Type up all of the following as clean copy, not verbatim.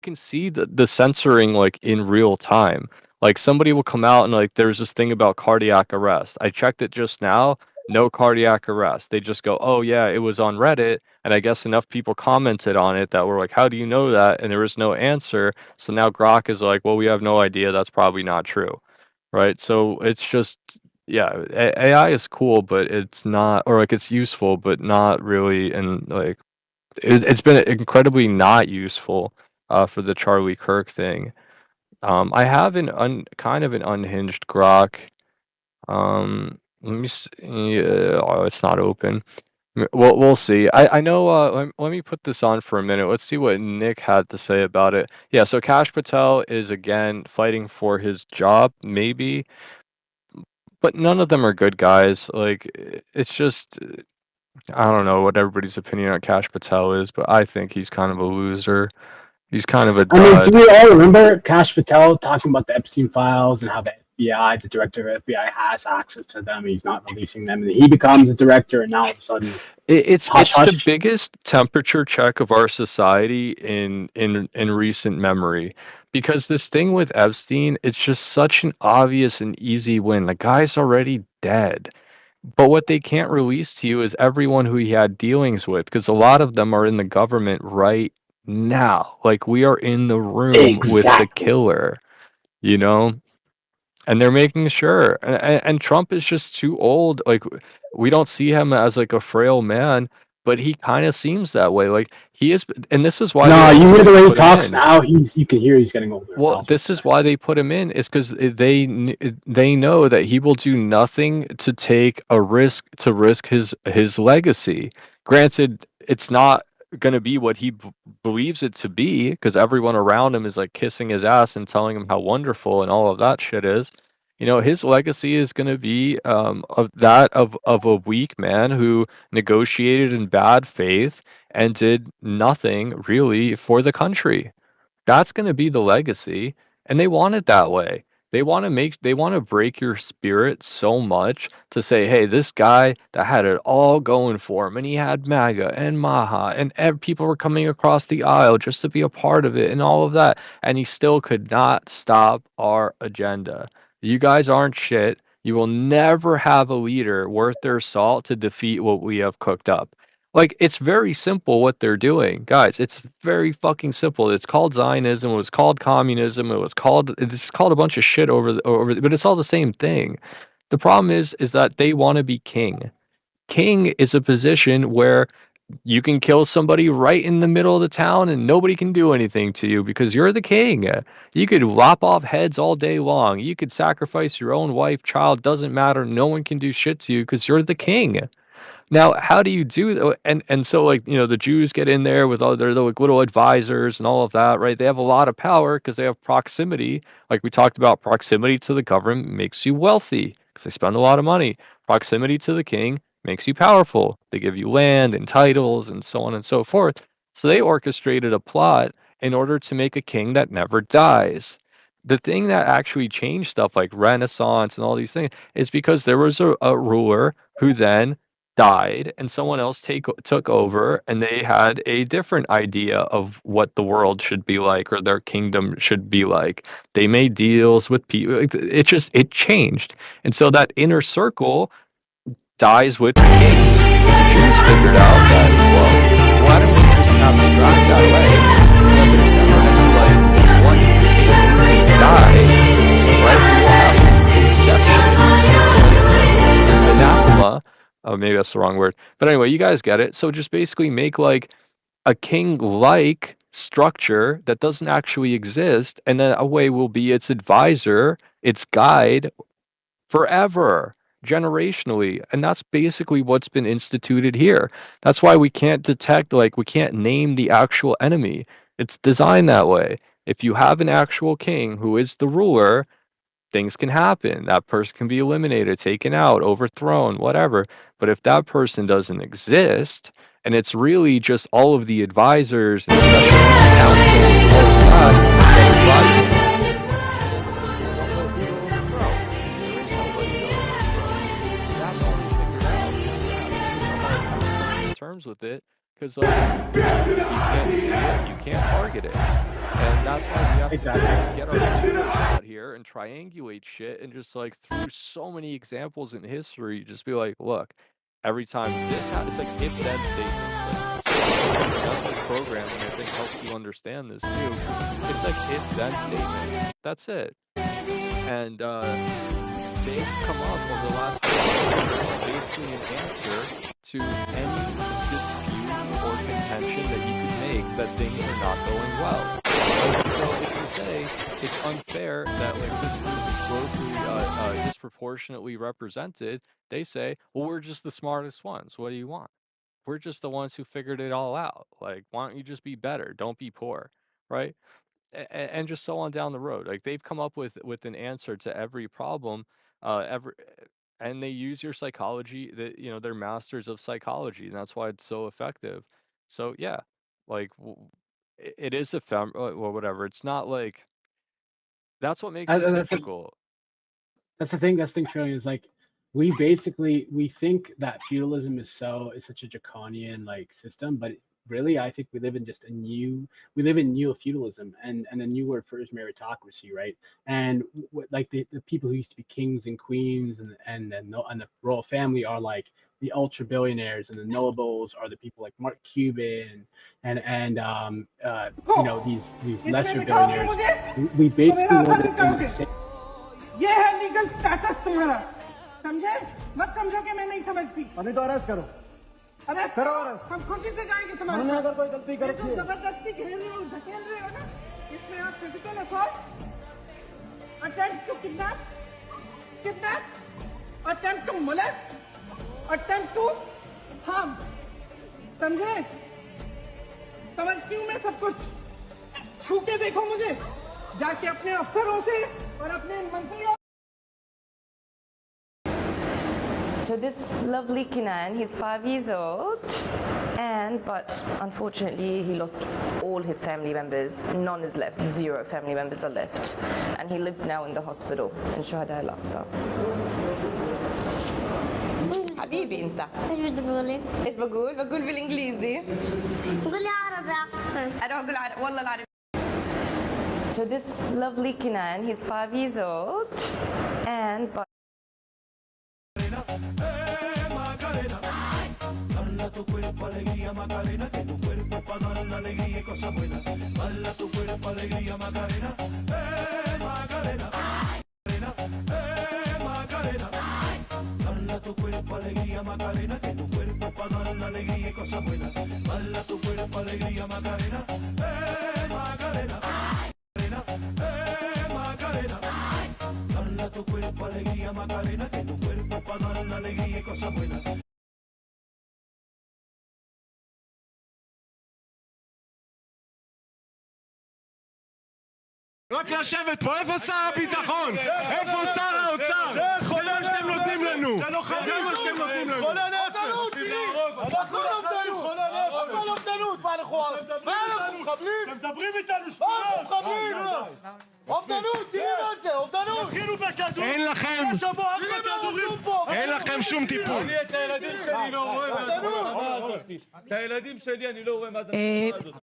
can see the censoring like in real time. Like somebody will come out and like there's this thing about cardiac arrest. I checked it just now, no cardiac arrest. They just go, "Oh yeah, it was on Reddit." And I guess enough people commented on it that were like, "How do you know that?" And there was no answer. So now Grok is like, "Well, we have no idea. That's probably not true." Right? So it's just yeah, AI is cool, but it's not, or like it's useful, but not really, and like it's been incredibly not useful for the Charlie Kirk thing. I have kind of an unhinged Grok. Let me see. Yeah, oh, it's not open. Well, we'll see. I know. Let me put this on for a minute. Let's see what Nick had to say about it. Yeah. So Kash Patel is again fighting for his job, maybe, but none of them are good guys. Like it's just I don't know what everybody's opinion on Kash Patel is, but I think he's kind of a loser. He's kind of a I mean, do dud. we all remember Kash Patel talking about the Epstein files and how the FBI, the director of FBI, has access to them? He's not releasing them, and he becomes a director, and now all of a sudden, hush It's the hush. biggest temperature check of our society in recent memory. Because this thing with Epstein, it's just such an obvious and easy win. The guy's already dead. But what they can't release to you is everyone who he had dealings with, because a lot of them are in the government right now. Like we are in the room with the Exactly. killer, you know? And they're making sure. And Trump is just too old. Like we don't see him as like a frail man, but he kind of seems that way. Like he is, and this is why they No, you hear the ultimately way he put him talks in. now. You can hear he's getting older. Well, I'll just this say. is why they put him in is because they know that he will do nothing to take a risk to risk his legacy. Granted, it's not going to be what he believes it to be because everyone around him is like kissing his ass and telling him how wonderful and all of that shit is. You know, his legacy is going to be of that of a weak man who negotiated in bad faith and did nothing really for the country. That's gonna be the legacy, and they want it that way. They wanna break your spirit so much to say, "Hey, this guy that had it all going for him, and he had MAGA and Maha, and people were coming across the aisle just to be a part of it and all of that, and he still could not stop our agenda. You guys aren't shit. You will never have a leader worth their salt to defeat what we have cooked up." Like it's very simple what they're doing, guys. It's very fucking simple. It's called Zionism. It was called communism. It's called a bunch of shit but it's all the same thing. The problem is that they want to be king. King is a position where you can kill somebody right in the middle of the town and nobody can do anything to you because you're the king. You could lop off heads all day long. You could sacrifice your own wife, child, doesn't matter. No one can do shit to you because you're the king. Now, how do you do that? And so like, you know, the Jews get in there with all their like little advisors and all of that, right? They have a lot of power because they have proximity. Like we talked about, proximity to the government makes you wealthy because they spend a lot of money. Proximity to the king makes you powerful. They give you land and titles and so on and so forth. So they orchestrated a plot in order to make a king that never dies. The thing that actually changed stuff like Renaissance and all these things is because there was a ruler who then died and someone else took over and they had a different idea of what the world should be like or their kingdom should be like. They made deals with people. It changed. And so that inner circle dies with the king. And the Jews figured out that, well, why don't we just abstract that away so that there's never any like one king die, right? We will have this anathema. Oh, maybe that's the wrong word. But anyway, you guys get it. So just basically make like a king-like structure that doesn't actually exist, and then a way will be its advisor, its guide forever, generationally. And that's basically what's been instituted here. That's why we can't detect, like, we can't name the actual enemy. It's designed that way. If you have an actual king who is the ruler, things can happen. That person can be eliminated, taken out, overthrown, whatever. But if that person doesn't exist, and it's really just all of the advisors and special counsel and all of that that advise, you don't know who to overthrow. There is nobody to overthrow. That's all they figured out. Yeah, they should come on terms with it because, like, you can't see it, you can't target it. And that's why we have to Exactly. get our fingers out here and triangulate shit and just like through so many examples in history, just be like, look, every time this it's like if then statements. Like Douglas programming, I think, helps you understand this too. It's like if then statements. That's it. And they've come up over the last few years basically an answer to any dispute or contention that you could make that things are not going well. Like, so if you say it's unfair that like this group is grossly disproportionately represented, they say, well, we're just the smartest ones. What do you want? We're just the ones who figured it all out. Like, why don't you just be better? Don't be poor, right? And just so on down the road. Like they've come up with an answer to every problem, ever, and they use your psychology. That they're masters of psychology, and that's why it's so effective. So yeah, like it is or whatever. It's not like that's what makes this That's difficult. that's the thing. That's the thing, Trillion, is like we think that feudalism is such a draconian like system, but really I think we live in neo feudalism, and a new word for it is meritocracy, right? And like the people who used to be kings and queens and the royal family are like the ultra billionaires, and the nobles are the people like Mark Cuban and these lesser billionaires. We basically live in the same. ये है legal status तुम्हारा, समझे? मत समझो कि मैं नहीं समझती। अभी तो अरेस्ट करो। अरेस्ट करो करो, अरेस्ट। हम खुशी से जाएंगे तुम्हारे हमने साथ। अगर कोई गलती कर ये रखी तुम है। जबरदस्ती घेर रहे हो, धकेल रहे हो ना? इसमें आप physical assault, attempt to kidnap, attempt to molest, attempt to harm, समझे? समझती हूँ मैं सब कुछ। छू के देखो मुझे, जाके अपने अफसरों से और अपने मंत्रियों। So this lovely Kinan, he's 5 years old, but unfortunately he lost all his family members. None is left. 0 family members are left, and he lives now in the hospital in Shuhada Al-Aqsa. حبيبي انت ايش بتقولي؟ ايش بقول بالانجليزي. قولي عربي احسن. انا بقول والله العربي. So this lovely Kinan, he's 5 years old, but Bala tu cuerpo alegría Macarena, que tu cuerpo para dar la alegría y cosas buenas. Bala tu cuerpo alegría Macarena, Macarena, Macarena. Bala tu cuerpo alegría Macarena, que tu cuerpo para dar la alegría y cosas buenas. Bala tu cuerpo alegría Macarena, Macarena, Macarena. Bala tu cuerpo alegría Macarena, que tu cuerpo para dar la alegría y cosas buenas. רק לשבת פה, איפה שר הביטחון? איפה שר האוצר? זה מה שאתם נותנים לנו! זה מה שאתם נותנים לנו! חולה נפש! אנחנו לא אובדנות! חולה נפש! הכל אובדנות! מה אנחנו מחבלים? אתם מדברים איתנו שטויות! מה אנחנו מחבלים? אובדנות! תראי מה זה! אובדנות! תתחילו בכדור! אין לכם שום טיפול! אני את הילדים שלי לא רואה מהתמונה הזאת! את הילדים שלי אני לא רואה מה זה התמונה הזאת!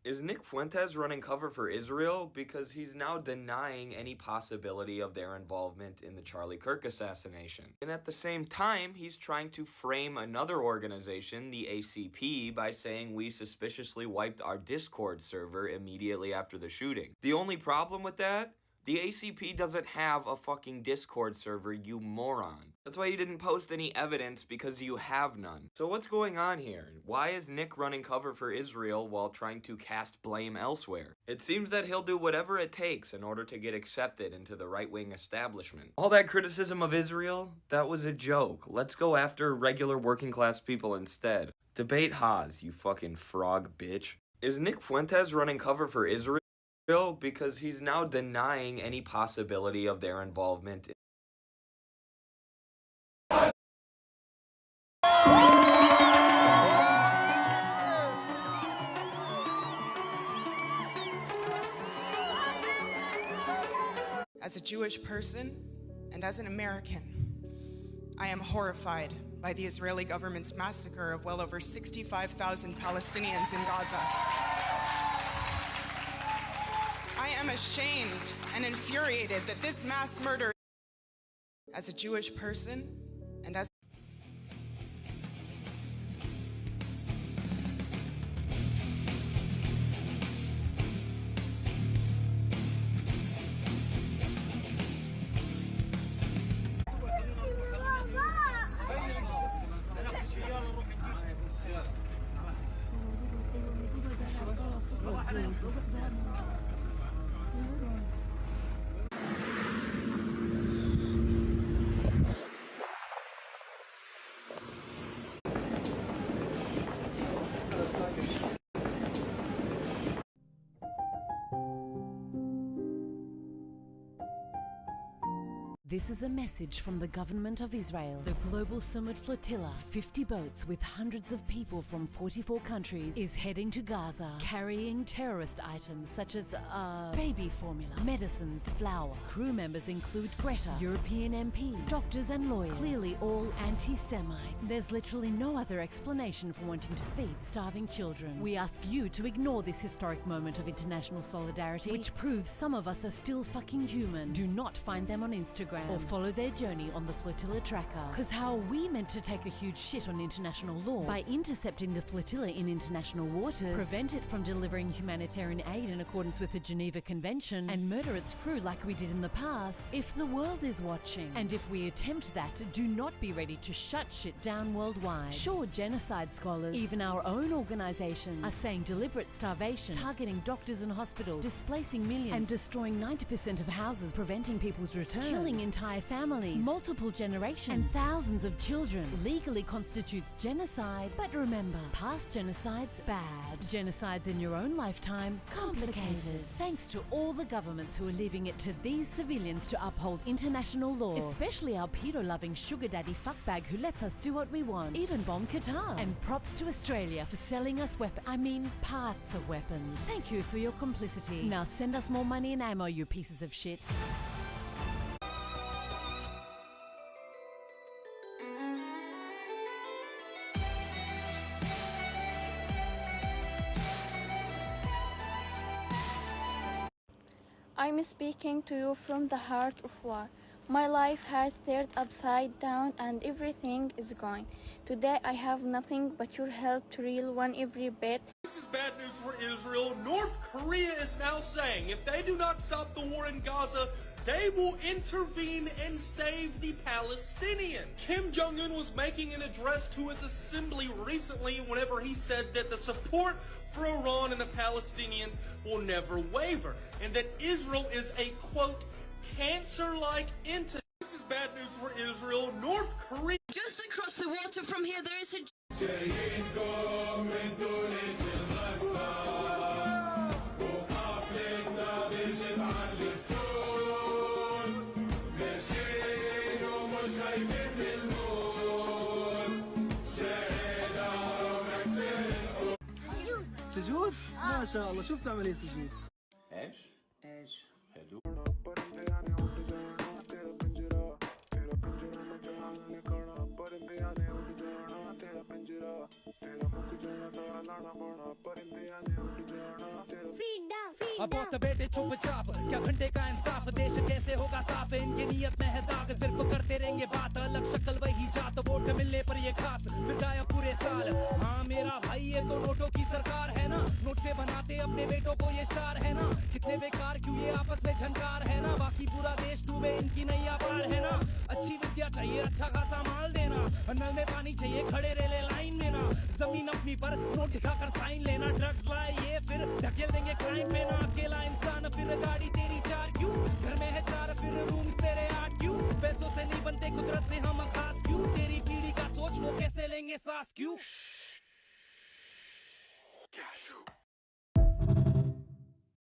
Is Nick Fuentes running cover for Israel because he's now denying any possibility of their involvement in the Charlie Kirk assassination? And at the same time, he's trying to frame another organization, the ACP, by saying we suspiciously wiped our Discord server immediately after the shooting. The only problem with that? The ACP doesn't have a fucking Discord server, you moron. That's why you didn't post any evidence, because you have none. So what's going on here? Why is Nick running cover for Israel while trying to cast blame elsewhere? It seems that he'll do whatever it takes in order to get accepted into the right-wing establishment. All that criticism of Israel, that was a joke. Let's go after regular working-class people instead. Debate Haas, you fucking frog bitch. Is Nick Fuentes running cover for Israel because he's now denying any possibility of their involvement As a Jewish person and as an American, I am horrified by the Israeli government's massacre of well over 65,000 Palestinians in Gaza. I am ashamed and infuriated that this mass murder, as a Jewish person and as This is a message from the government of Israel. The Global Summit Flotilla, 50 boats with hundreds of people from 44 countries, is heading to Gaza, carrying terrorist items such as baby formula, medicines, flour. Crew members include Greta, European MPs, doctors and lawyers, clearly all anti-Semites. There's literally no other explanation for wanting to feed starving children. We ask you to ignore this historic moment of international solidarity, which proves some of us are still fucking human. Do not find them on Instagram or follow their journey on the flotilla tracker. Cause how are we meant to take a huge shit on international law? By intercepting the flotilla in international waters, prevent it from delivering humanitarian aid in accordance with the Geneva Convention, and murder its crew like we did in the past? If the world is watching, and if we attempt that, do not be ready to shut shit down worldwide. Sure, genocide scholars, even our own organizations, are saying deliberate starvation, targeting doctors and hospitals, displacing millions, and destroying 90% of houses, preventing people's return, killing entire families, multiple generations, and thousands of children legally constitutes genocide. But remember, past genocides, bad. Genocides in your own lifetime, complicated. Thanks to all the governments who are leaving it to these civilians to uphold international law, especially our pedo-loving sugar daddy fuckbag who lets us do what we want, even bomb Qatar. And props to Australia for selling us parts of weapons. Thank you for your complicity. Now send us more money and ammo, you pieces of shit. I'm speaking to you from the heart of war. My life has turned upside down and everything is gone. Today I have nothing but your help to reel one every bit. This is bad news for Israel. North Korea is now saying if they do not stop the war in Gaza, they will intervene and save the Palestinians. Kim Jong-un was making an address to his assembly recently whenever he said that the support for Iran and the Palestinians will never waver, and that Israel is a, quote, cancer-like entity. This is bad news for Israel. North Korea... Just across the water from here, there is a... سجود؟ ما شاء الله، شو بتعملي سجود؟ ايش؟ ايش؟ अब बहुत बेटे चुप चाप क्या घंटे का इंसाफ देश कैसे होगा साफ इनकी नियत में है दाग सिर्फ करते रहेंगे बात अलग शक्ल वही जात वोट मिलने पर ये खास फिर गायब पूरे साल हाँ मेरा भाई ये तो नोटों की सरकार है ना नोट से बनाते अपने बेटों को ये स्टार है ना कितने बेकार क्यों ये आपस में झंकार है ना बाकी पूरा देश डूबे इनकी नैया पार है ना अच्छी विद्या चाहिए अच्छा खासा माल देना नल में पानी चाहिए खड़े रेले लाइन में ना जमीन अपनी पर नोट दिखाकर साइन लेना ड्रग्स लाए ये फिर ढकेल देंगे क्राइम पे ना अकेला इंसान फिर गाड़ी तेरी चार क्यों घर में है चार फिर रूम्स तेरे 8 क्यों पैसों से नहीं बनते कुदरत से हम खास क्यों तेरी पीढ़ी का सोच वो कैसे लेंगे सांस क्यों